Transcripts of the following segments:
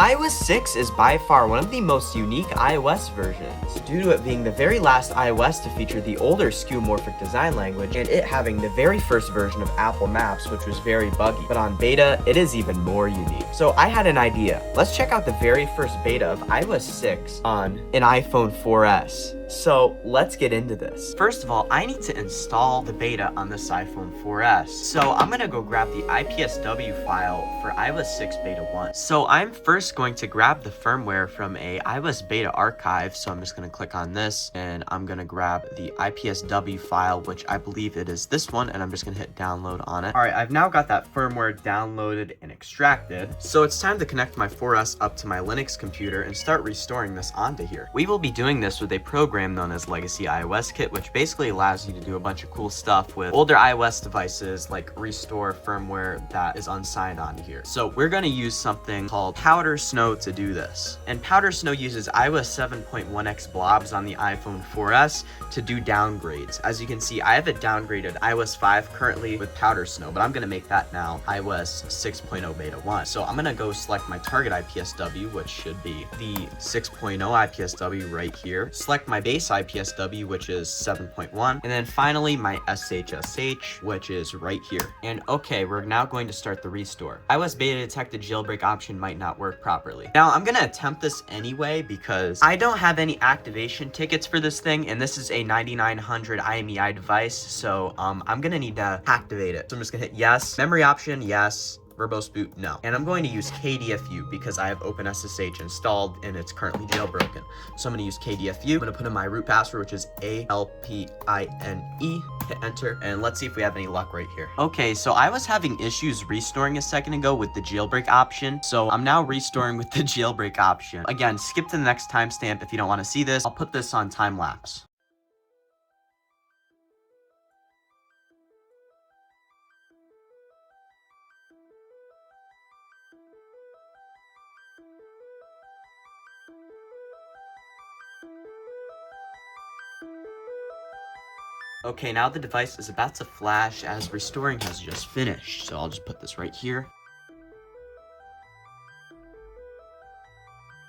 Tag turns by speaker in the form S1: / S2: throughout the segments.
S1: iOS 6 is by far one of the most unique iOS versions, due to it being the very last iOS to feature the older skeuomorphic design language, and it having the very first version of Apple Maps, which was very buggy. But on beta, it is even more unique. So I had an idea. Let's check out the very first beta of iOS 6 on an iPhone 4S. So let's get into this. First of all, I need to install the beta on this iPhone 4S. So I'm gonna go grab the IPSW file for iOS 6 Beta 1. So I'm first going to grab the firmware from a iOS beta archive. So I'm just gonna click on this and I'm gonna grab the IPSW file, which I believe it is this one, and I'm just gonna hit download on it. All right, I've now got that firmware downloaded and extracted. So it's time to connect my 4S up to my Linux computer and start restoring this onto here. We will be doing this with a program known as Legacy iOS Kit, which basically allows you to do a bunch of cool stuff with older iOS devices, like restore firmware that is unsigned onto here. So we're going to use something called Powder Snow to do this. And Powder Snow uses iOS 7.1x blobs on the iPhone 4S to do downgrades. As you can see, I have it downgraded iOS 5 currently with Powder Snow, but I'm going to make that now iOS 6.0 Beta 1. So I'm going to go select my target IPSW, which should be the 6.0 IPSW right here. Select my base IPSW, which is 7.1, and then finally my SHSH, which is right here. And okay, we're now going to start the restore. iOS beta detected jailbreak option might not work properly. Now I'm gonna attempt this anyway because I don't have any activation tickets for this thing, and this is a 9900 IMEI device, so I'm gonna need to activate it. So I'm just gonna hit yes. Memory option, yes. Verbose boot, no. And I'm going to use KDFU because I have OpenSSH installed and it's currently jailbroken. So I'm gonna use KDFU. I'm gonna put in my root password, which is ALPINE. Hit enter, and let's see if we have any luck right here. Okay, so I was having issues restoring a second ago with the jailbreak option. So I'm now restoring with the jailbreak option. Again, skip to the next timestamp if you don't wanna see this. I'll put this on time lapse. Okay, now the device is about to flash as restoring has just finished. So I'll just put this right here.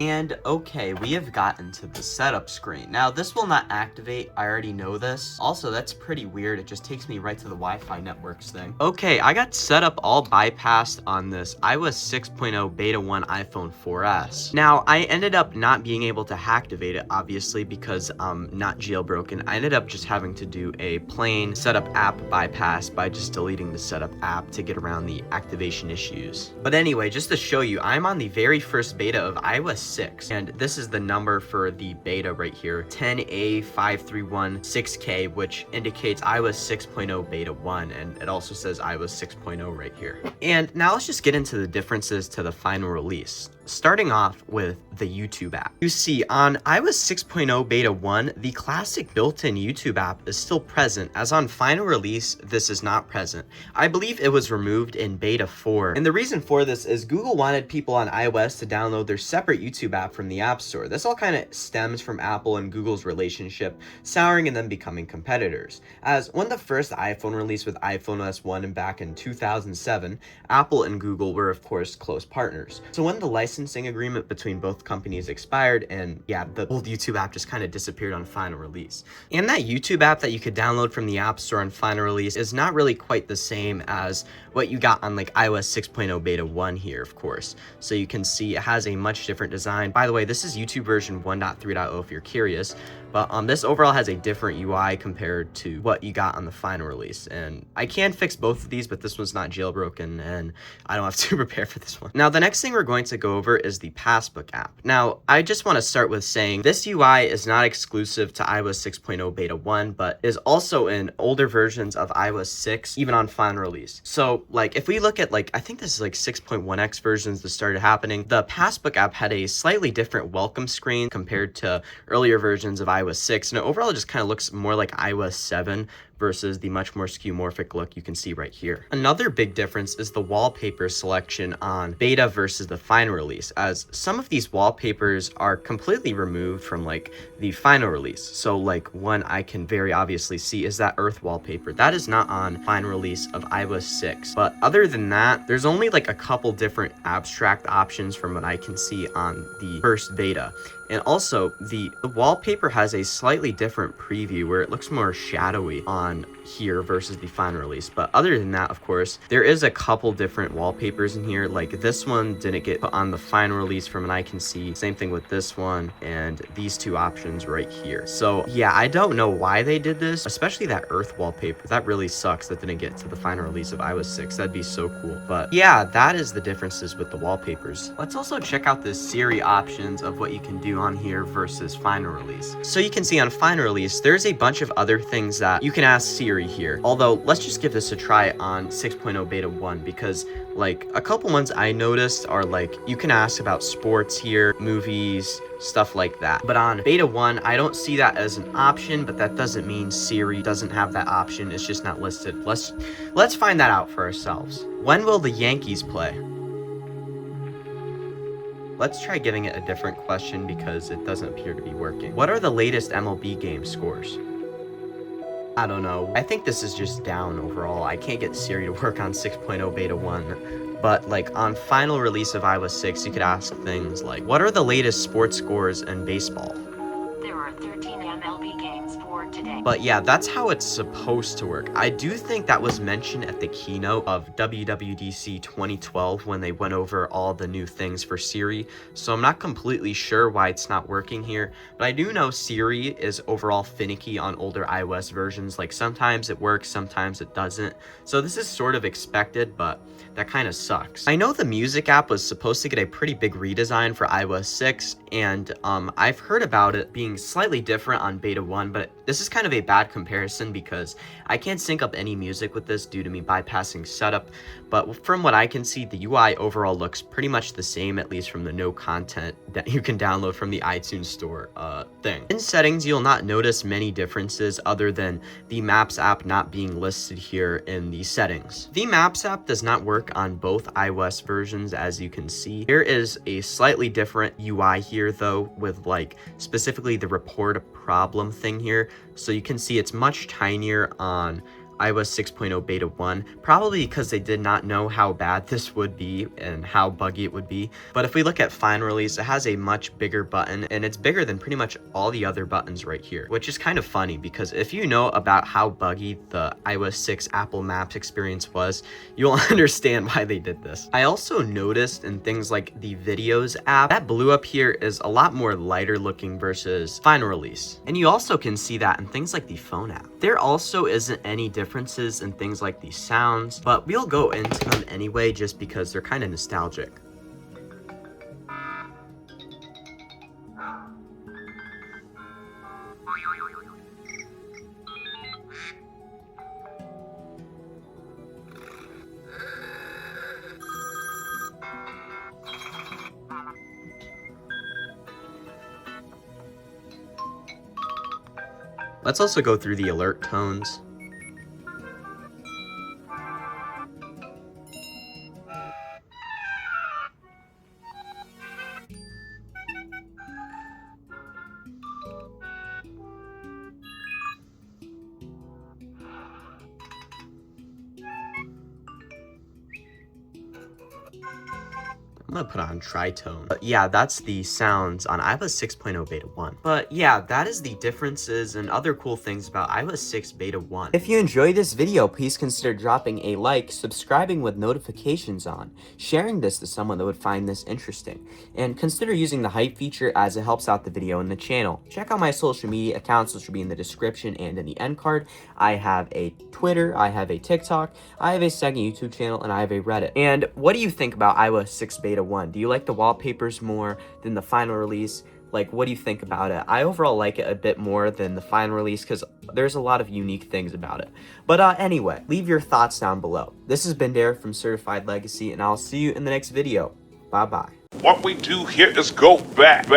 S1: And okay, we have gotten to the setup screen. Now this will not activate, I already know this. Also, that's pretty weird, it just takes me right to the Wi-Fi networks thing. Okay, I got setup all bypassed on this iOS 6.0 Beta 1 iPhone 4S. Now, I ended up not being able to activate it, obviously, because I'm not jailbroken. I ended up just having to do a plain setup app bypass by just deleting the setup app to get around the activation issues. But anyway, just to show you, I'm on the very first beta of iOS 6, and this is the number for the beta right here, 10A5316K, which indicates iOS 6.0 Beta 1, and it also says iOS 6.0 right here. And now let's just get into the differences to the final release. Starting off with the YouTube app. You see, on iOS 6.0 Beta 1, the classic built-in YouTube app is still present, as on final release, this is not present. I believe it was removed in Beta 4, and the reason for this is Google wanted people on iOS to download their separate YouTube app from the App Store. This all kind of stems from Apple and Google's relationship souring and then becoming competitors. As when the first iPhone released with iPhone OS 1 and back in 2007, Apple and Google were of course close partners. So when the licensing agreement between both companies expired, and yeah, the old YouTube app just kind of disappeared on final release. And that YouTube app that you could download from the App Store on final release is not really quite the same as what you got on like iOS 6.0 Beta 1 here, of course. So you can see it has a much different design. By the way, this is YouTube version 1.3.0 if you're curious. But this overall has a different UI compared to what you got on the final release. And I can fix both of these, but this one's not jailbroken, and I don't have to prepare for this one. Now, the next thing we're going to go over is the Passbook app. Now, I just want to start with saying this UI is not exclusive to iOS 6.0 Beta 1, but is also in older versions of iOS 6, even on final release. So, like, if we look at, like, I think this is like 6.1x versions that started happening, the Passbook app had a slightly different welcome screen compared to earlier versions of iOS 6, and overall it just kind of looks more like iOS 7 versus the much more skeuomorphic look you can see right here. Another big difference is the wallpaper selection on beta versus the final release, as some of these wallpapers are completely removed from like the final release. So like one I can very obviously see is that Earth wallpaper. That is not on final release of iOS 6. But other than that, there's only like a couple different abstract options from what I can see on the first beta. And also, the wallpaper has a slightly different preview where it looks more shadowy on here versus the final release. But other than that, of course, there is a couple different wallpapers in here. Like this one didn't get put on the final release from what I can see. Same thing with this one and these two options right here. So yeah, I don't know why they did this, especially that Earth wallpaper. That really sucks that didn't get to the final release of iOS 6. That'd be so cool. But yeah, that is the differences with the wallpapers. Let's also check out the Siri options of what you can do on here versus final release. So you can see on final release, there's a bunch of other things that you can ask Siri here. Although, let's just give this a try on 6.0 beta 1 because like a couple ones I noticed are like you can ask about sports here, movies, stuff like that. But on beta 1, I don't see that as an option, but that doesn't mean Siri doesn't have that option. It's just not listed. Let's find that out for ourselves. When will the Yankees play? Let's try giving it a different question because it doesn't appear to be working. What are the latest MLB game scores? I don't know. I think this is just down overall. I can't get Siri to work on 6.0 beta 1. But like on final release of iOS 6, you could ask things like, what are the latest sports scores in baseball?
S2: There are 13 MLB games for today.
S1: But yeah, that's how it's supposed to work. I do think that was mentioned at the keynote of WWDC 2012 when they went over all the new things for Siri. So I'm not completely sure why it's not working here. But I do know Siri is overall finicky on older iOS versions. Like sometimes it works, sometimes it doesn't. So this is sort of expected, but that kind of sucks. I know the music app was supposed to get a pretty big redesign for iOS 6, and I've heard about it being slightly different on beta 1, but this is kind of a bad comparison because I can't sync up any music with this due to me bypassing setup. But from what I can see, the UI overall looks pretty much the same, at least from the no content that you can download from the iTunes store thing. In settings, you'll not notice many differences other than the Maps app not being listed here in the settings. The Maps app does not work on both iOS versions, as you can see. There is a slightly different UI here though, with like specifically the report a problem thing here. So you can see it's much tinier on iOS 6.0 beta 1, probably because they did not know how bad this would be and how buggy it would be. But if we look at final release, it has a much bigger button, and it's bigger than pretty much all the other buttons right here, which is kind of funny because if you know about how buggy the iOS 6 Apple Maps experience was, you'll understand why they did this. I also noticed in things like the Videos app, that blue up here is a lot more lighter looking versus final release. And you also can see that in things like the Phone app. There also isn't any differences in things like the sounds, but we'll go into them anyway just because they're kind of nostalgic. Let's also go through the alert tones. I'm gonna put on tritone. But yeah, that's the sounds on iOS 6.0 beta 1. But yeah, that is the differences and other cool things about iOS 6 beta 1. If you enjoyed this video, please consider dropping a like, subscribing with notifications on, sharing this to someone that would find this interesting, and consider using the hype feature as it helps out the video and the channel. Check out my social media accounts, which will be in the description and in the end card. I have a Twitter, I have a TikTok, I have a second YouTube channel, and I have a Reddit. And what do you think about iOS 6 beta 1? Do you like the wallpapers more than the final release? Like, what do you think about it? I overall like it a bit more than the final release because there's a lot of unique things about it. But anyway, leave your thoughts down below. This has been Dare from Certified Legacy, and I'll see you in the next video. Bye-bye.
S3: What we do here is go back.